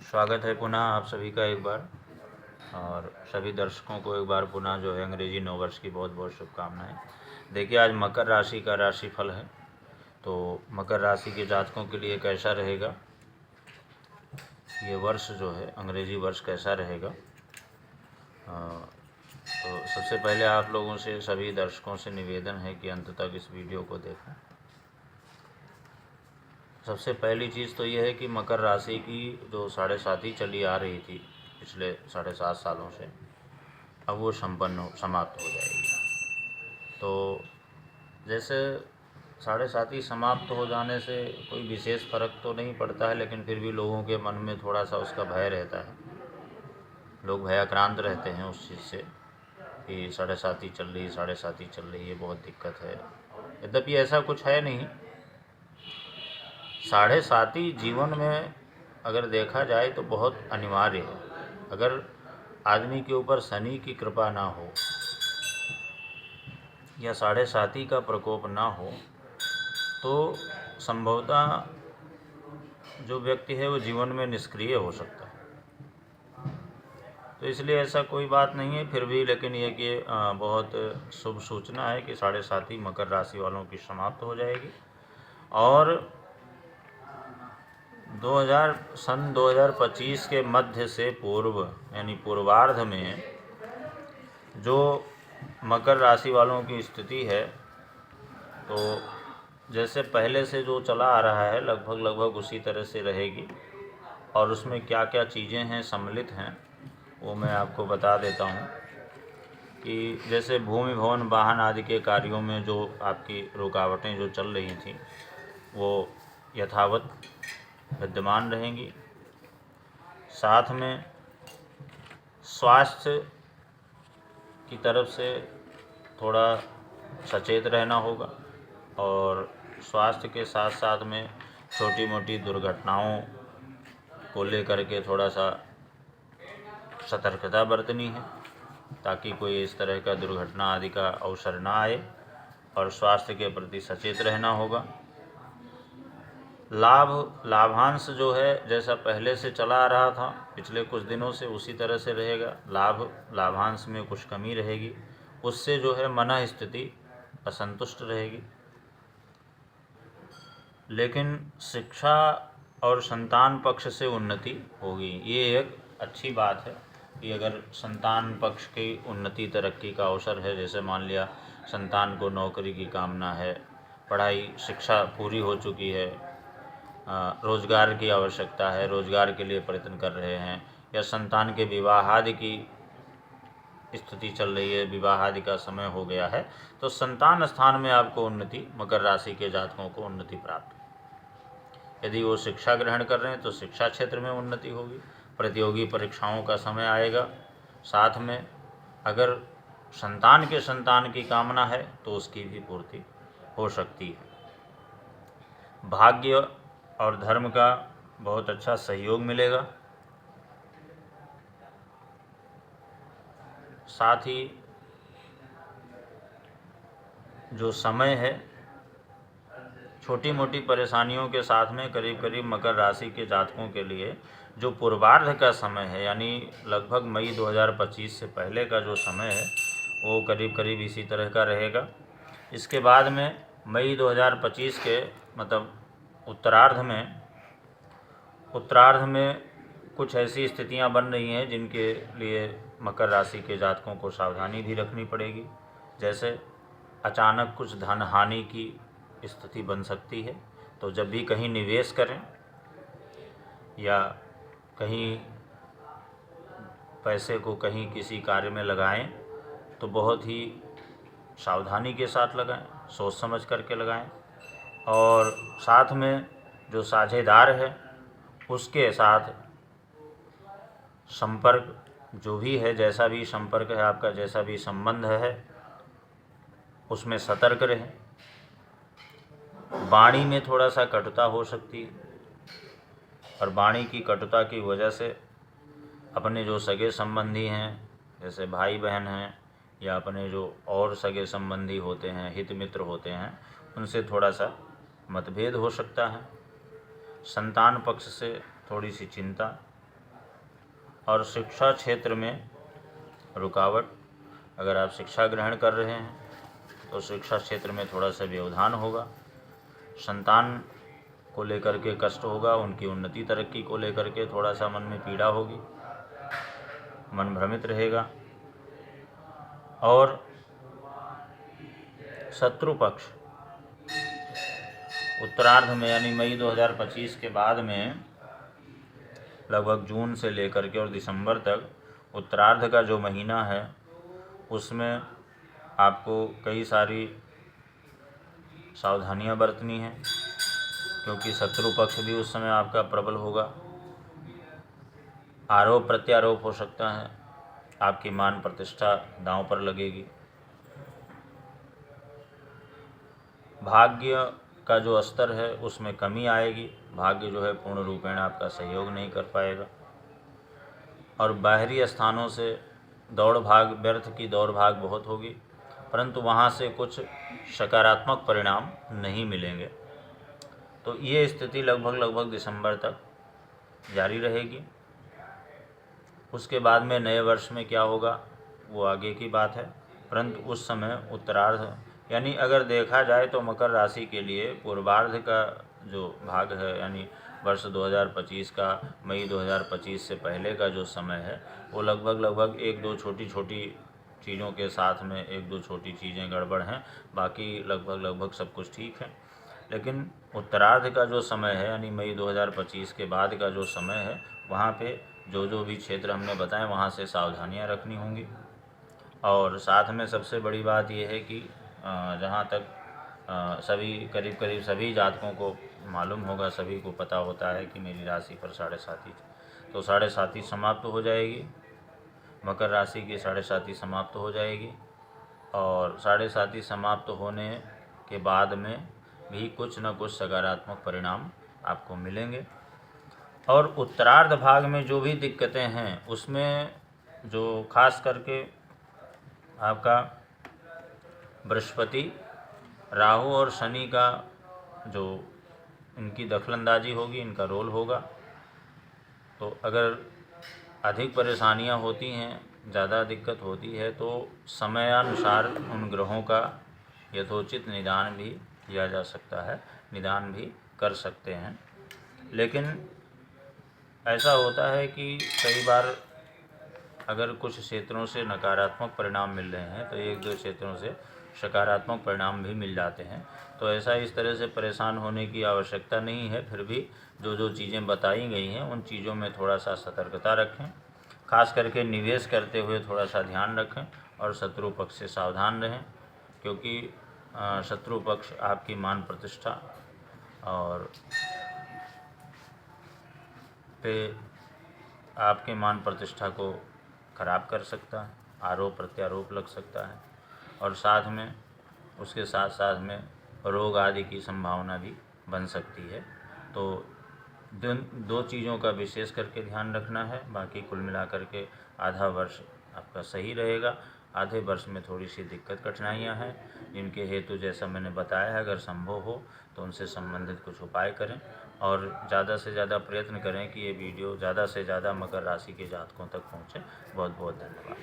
स्वागत है पुनः आप सभी का एक बार, और सभी दर्शकों को एक बार पुनः जो है अंग्रेजी नववर्ष की बहुत बहुत शुभकामनाएं। देखिए, आज मकर राशि का राशिफल है, तो मकर राशि के जातकों के लिए कैसा रहेगा ये वर्ष, जो है अंग्रेजी वर्ष कैसा रहेगा। तो सबसे पहले आप लोगों से, सभी दर्शकों से निवेदन है कि अंत तक इस वीडियो को देखें। सबसे पहली चीज़ तो ये है कि मकर राशि की जो 7.5 चली आ रही थी पिछले 7.5 सालों से, अब वो समाप्त हो जाएगी। तो जैसे 7.5 समाप्त हो जाने से कोई विशेष फ़र्क तो नहीं पड़ता है, लेकिन फिर भी लोगों के मन में थोड़ा सा उसका भय रहता है। लोग भयाक्रांत रहते हैं उस चीज़ से कि 7.5 चल रही, 7.5 चल रही है, बहुत दिक्कत है। यद्यपि ऐसा कुछ है नहीं। 7.5 जीवन में अगर देखा जाए तो बहुत अनिवार्य है। अगर आदमी के ऊपर शनि की कृपा ना हो या 7.5 का प्रकोप ना हो तो संभवतः जो व्यक्ति है वो जीवन में निष्क्रिय हो सकता है। तो इसलिए ऐसा कोई बात नहीं है फिर भी, लेकिन ये कि बहुत शुभ सूचना है कि 7.5 मकर राशि वालों की समाप्त हो जाएगी। और 2025 के मध्य से पूर्व यानी पूर्वार्ध में जो मकर राशि वालों की स्थिति है, तो जैसे पहले से जो चला आ रहा है लगभग उसी तरह से रहेगी। और उसमें क्या क्या चीज़ें हैं सम्मिलित हैं वो मैं आपको बता देता हूँ कि जैसे भूमि भवन वाहन आदि के कार्यों में जो आपकी रुकावटें जो चल रही थी वो यथावत विद्यमान रहेंगी। साथ में स्वास्थ्य की तरफ से थोड़ा सचेत रहना होगा, और स्वास्थ्य के साथ साथ में छोटी मोटी दुर्घटनाओं को लेकर के थोड़ा सा सतर्कता बरतनी है ताकि कोई इस तरह का दुर्घटना आदि का अवसर ना आए, और स्वास्थ्य के प्रति सचेत रहना होगा। लाभांश जो है जैसा पहले से चला आ रहा था पिछले कुछ दिनों से उसी तरह से रहेगा। लाभांश में कुछ कमी रहेगी, उससे जो है मन स्थिति असंतुष्ट रहेगी। लेकिन शिक्षा और संतान पक्ष से उन्नति होगी, ये एक अच्छी बात है कि अगर संतान पक्ष की उन्नति तरक्की का अवसर है, जैसे मान लिया संतान को नौकरी की कामना है, पढ़ाई शिक्षा पूरी हो चुकी है, रोज़गार की आवश्यकता है, रोज़गार के लिए प्रयत्न कर रहे हैं, या संतान के विवाह आदि की स्थिति चल रही है, विवाह आदि का समय हो गया है, तो संतान स्थान में आपको उन्नति, मकर राशि के जातकों को उन्नति प्राप्त। यदि वो शिक्षा ग्रहण कर रहे हैं तो शिक्षा क्षेत्र में उन्नति होगी, प्रतियोगी परीक्षाओं का समय आएगा। साथ में अगर संतान की कामना है तो उसकी भी पूर्ति हो सकती है। भाग्य और धर्म का बहुत अच्छा सहयोग मिलेगा। साथ ही जो समय है, छोटी मोटी परेशानियों के साथ में करीब मकर राशि के जातकों के लिए जो पूर्वार्ध का समय है, यानी लगभग मई 2025 से पहले का जो समय है वो करीब इसी तरह का रहेगा। इसके बाद में मई 2025 के मतलब उत्तरार्ध में कुछ ऐसी स्थितियां बन रही हैं जिनके लिए मकर राशि के जातकों को सावधानी भी रखनी पड़ेगी। जैसे अचानक कुछ धन हानि की स्थिति बन सकती है, तो जब भी कहीं निवेश करें या कहीं पैसे को कहीं किसी कार्य में लगाएं तो बहुत ही सावधानी के साथ लगाएं, सोच समझ करके लगाएं। और साथ में जो साझेदार है उसके साथ संपर्क जो भी है, जैसा भी संपर्क है आपका, जैसा भी संबंध है, उसमें सतर्क रहें। वाणी में थोड़ा सा कटुता हो सकती है, और वाणी की कटुता की वजह से अपने जो सगे संबंधी हैं, जैसे भाई बहन हैं, या अपने जो और सगे संबंधी होते हैं, हित मित्र होते हैं, उनसे थोड़ा सा मतभेद हो सकता है। संतान पक्ष से थोड़ी सी चिंता, और शिक्षा क्षेत्र में रुकावट, अगर आप शिक्षा ग्रहण कर रहे हैं तो शिक्षा क्षेत्र में थोड़ा सा व्यवधान होगा। संतान को लेकर के कष्ट होगा, उनकी उन्नति तरक्की को लेकर के थोड़ा सा मन में पीड़ा होगी, मन भ्रमित रहेगा। और शत्रु पक्ष उत्तरार्ध में यानी मई 2025 के बाद में लगभग जून से लेकर के और दिसंबर तक उत्तरार्ध का जो महीना है उसमें आपको कई सारी सावधानियां बरतनी है, क्योंकि शत्रु पक्ष भी उस समय आपका प्रबल होगा। आरोप प्रत्यारोप हो सकता है, आपकी मान प्रतिष्ठा दांव पर लगेगी। भाग्य का जो स्तर है उसमें कमी आएगी, भाग्य जो है पूर्ण रूपेण आपका सहयोग नहीं कर पाएगा। और बाहरी स्थानों से दौड़ भाग, व्यर्थ की दौड़ भाग बहुत होगी, परंतु वहाँ से कुछ सकारात्मक परिणाम नहीं मिलेंगे। तो ये स्थिति लगभग दिसंबर तक जारी रहेगी। उसके बाद में नए वर्ष में क्या होगा वो आगे की बात है, परंतु उस समय उत्तरार्ध यानी अगर देखा जाए तो मकर राशि के लिए पूर्वार्ध का जो भाग है यानी वर्ष 2025 का मई 2025 से पहले का जो समय है वो लगभग एक दो छोटी चीज़ों के साथ में एक दो छोटी चीज़ें गड़बड़ हैं, बाकी लगभग सब कुछ ठीक है। लेकिन उत्तरार्ध का जो समय है यानी मई 2025 के बाद का जो समय है वहाँ पे जो भी क्षेत्र हमने बताए वहाँ से सावधानियाँ रखनी होंगी। और साथ में सबसे बड़ी बात यह है कि जहाँ तक सभी करीब सभी जातकों को मालूम होगा, सभी को पता होता है कि मेरी राशि पर 7.5 तो 7.5 समाप्त हो जाएगी, मकर राशि की 7.5 समाप्त हो जाएगी। और 7.5 समाप्त होने के बाद में भी कुछ न कुछ सकारात्मक परिणाम आपको मिलेंगे। और उत्तरार्ध भाग में जो भी दिक्कतें हैं उसमें जो खास करके आपका बृहस्पति, राहु और शनि का जो इनकी दखलंदाजी होगी, इनका रोल होगा। तो अगर अधिक परेशानियां होती हैं, ज़्यादा दिक्कत होती है तो समयानुसार उन ग्रहों का यथोचित निदान भी किया जा सकता है, निदान भी कर सकते हैं। लेकिन ऐसा होता है कि कई बार अगर कुछ क्षेत्रों से नकारात्मक परिणाम मिल रहे हैं तो एक दो क्षेत्रों से सकारात्मक परिणाम भी मिल जाते हैं। तो ऐसा इस तरह से परेशान होने की आवश्यकता नहीं है। फिर भी जो चीज़ें बताई गई हैं उन चीज़ों में थोड़ा सा सतर्कता रखें, खास करके निवेश करते हुए थोड़ा सा ध्यान रखें और शत्रु पक्ष से सावधान रहें, क्योंकि शत्रु पक्ष आपकी मान प्रतिष्ठा और पे आपके मान प्रतिष्ठा को खराब कर सकता है, आरोप प्रत्यारोप लग सकता है और साथ में उसके साथ में रोग आदि की संभावना भी बन सकती है। तो दो चीज़ों का विशेष करके ध्यान रखना है। बाकी कुल मिलाकर के आधा वर्ष आपका सही रहेगा। आधे वर्ष में थोड़ी सी दिक्कत कठिनाइयाँ हैं, जिनके हेतु जैसा मैंने बताया है अगर संभव हो तो उनसे संबंधित कुछ उपाय करें और ज़्यादा से ज़्यादा प्रयत्न करें कि ये वीडियो ज़्यादा से ज़्यादा मकर राशि के जातकों तक पहुँचे। बहुत बहुत धन्यवाद।